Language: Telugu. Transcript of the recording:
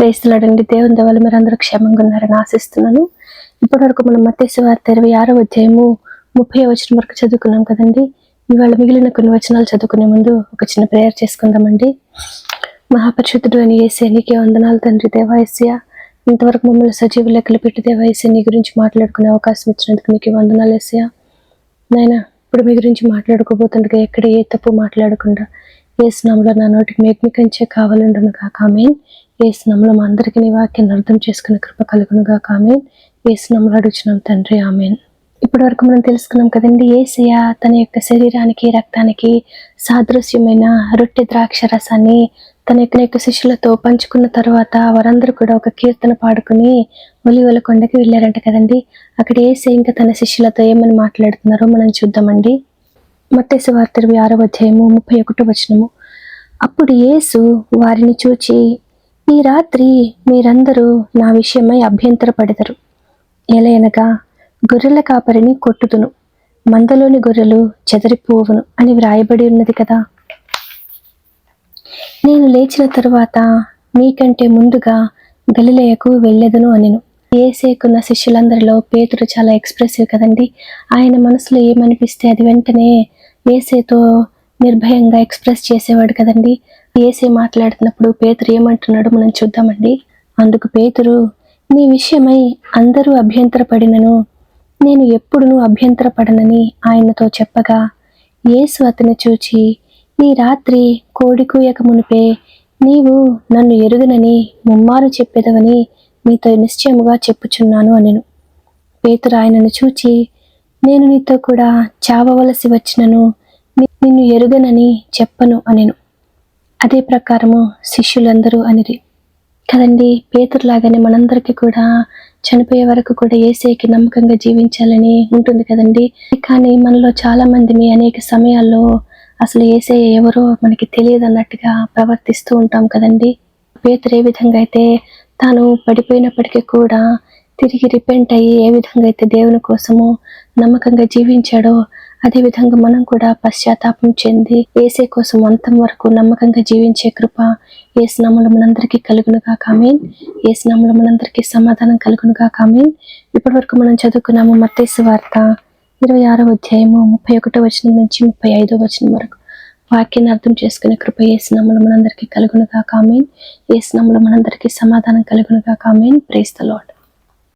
ప్రైస్తులాడండి. దేవుని దయ వల్ల మీరు అందరూ క్షేమంగా ఉన్నారని ఆశిస్తున్నాను. ఇప్పటివరకు మనం మత్తయి సువార్త 26వ అధ్యాయము 30వ వచనం వరకు చదువుకున్నాం కదండి. ఇవాళ మిగిలిన కొన్ని వచనాలు చదువుకునే ముందు ఒక చిన్న ప్రేయర్ చేసుకుందామండి. మహాపరిశుద్ధుడు అని యేసయ్య, నీకే వందనాలు తండ్రి. దేవా యేసయ్య, ఇంతవరకు మమ్మల్ని సజీవ లెక్కలు పెట్టి దేవా యేసయ్య నీ గురించి మాట్లాడుకునే అవకాశం ఇచ్చినందుకు నీకే వందనాలు యేసయ్య. నాయన, ఇప్పుడు మీ గురించి మాట్లాడుకోబోతుండగా ఎక్కడ ఏ తప్పు మాట్లాడకుండా యేసు నామములో నా నోటికి మేగ్ని కంచే కావాలండును గాక. ఆమేన్. యేసు నామములో మా అందరికీ నీ వాక్యాన్ని అర్థం చేసుకునే కృప కలుగును గాక. ఆమేన్. యేసు నామములో అడుగుచున్నాం తండ్రి. ఆమేన్. ఇప్పటి వరకు మనం తెలుసుకున్నాం కదండి. యేసయ్య తన యొక్క శరీరానికి రక్తానికి సాదృశ్యమైన రొట్టె ద్రాక్ష రసాన్ని తన యొక్క శిష్యులతో పంచుకున్న తర్వాత వారందరూ కూడా ఒక కీర్తన పాడుకుని ఒలీవల కొండకి వెళ్ళారంట కదండి. అక్కడ యేసయ్య ఇంకా తన శిష్యులతో ఏమని మాట్లాడుతున్నారో మనం చూద్దామండి. మత్తయి సువార్త 26వ అధ్యాయము 31వ వచనము. అప్పుడు యేసు వారిని చూచి, ఈ రాత్రి మీరందరూ నా విషయమై అభ్యంతరపడెదరు. ఎలయనగా గొర్రెల కాపరిని కొట్టుదును, మందలోని గొర్రెలు చెదరిపోవును అని వ్రాయబడి ఉన్నది కదా. నేను లేచిన తరువాత మీకంటే ముందుగా గలిలయకు వెళ్ళెదను అనెను. యేసయ్యకున్న శిష్యులందరిలో పేతురు చాలా ఎక్స్ప్రెసివ్ కదండి. ఆయన మనసులో ఏమనిపిస్తే అది వెంటనే యేసయ్యతో నిర్భయంగా ఎక్స్ప్రెస్ చేసేవాడు కదండి. యేసయ్య మాట్లాడుతున్నప్పుడు పేతురు ఏమంటున్నాడో మనం చూద్దామండి. అందుకు పేతురు, నీ విషయమై అందరూ అభ్యంతరపడినను నేను ఎప్పుడునూ అభ్యంతరపడనని ఆయనతో చెప్పగా, యేసు అతని చూచి, ఈ రాత్రి కోడి కూయక మునిపే నీవు నన్ను ఎరుగనని ముమ్మారు చెప్పెదవని నీతో నిశ్చయముగా చెప్పుచున్నాను అనెను. పేతురు ఆయనను చూచి, నేను నీతో కూడా చావవలసి వచ్చినను నిన్ను ఎరుగనని చెప్పను అనెను. అదే ప్రకారము శిష్యులందరూ అనిరి కదండి. పేతురులాగానే మనందరికీ కూడా చనిపోయే వరకు కూడా యేసయ్యకి నమ్మకంగా జీవించాలని ఉంటుంది కదండి. కానీ మనలో చాలా మందిని అనేక సమయాల్లో అసలు యేసయ్య ఎవరో మనకి తెలియదు అన్నట్టుగా ప్రవర్తిస్తూ ఉంటాం కదండి. పేతురు ఏ విధంగా అయితే తాను పడిపోయినప్పటికీ కూడా తిరిగి రిపెంట్ అయ్యి ఏ విధంగా అయితే దేవుని కోసము నమ్మకంగా జీవించాడో అదే విధంగా మనం కూడా పశ్చాత్తాపం చెంది యేసయ్య కోసం అంతం వరకు నమ్మకంగా జీవించే కృప యేసు నామములో మనందరికీ కలుగును గాక. ఆమేన్. యేసు నామములో మనందరికీ సమాధానం కలుగును గాక. ఆమేన్. ఇప్పటి వరకు మనం చదువుకున్నాము మత్తయి సువార్త 26వ అధ్యాయము 31వ వచనం నుంచి 35వ వచనం వరకు. వాక్యాన్ని అర్థం చేసుకునే కృప యేసు నామములో మనందరికీ కలుగును గాక. ఆమేన్. యేసు నామములో మనందరికీ సమాధానం కలుగును గాక. ఆమేన్. Praise the lord.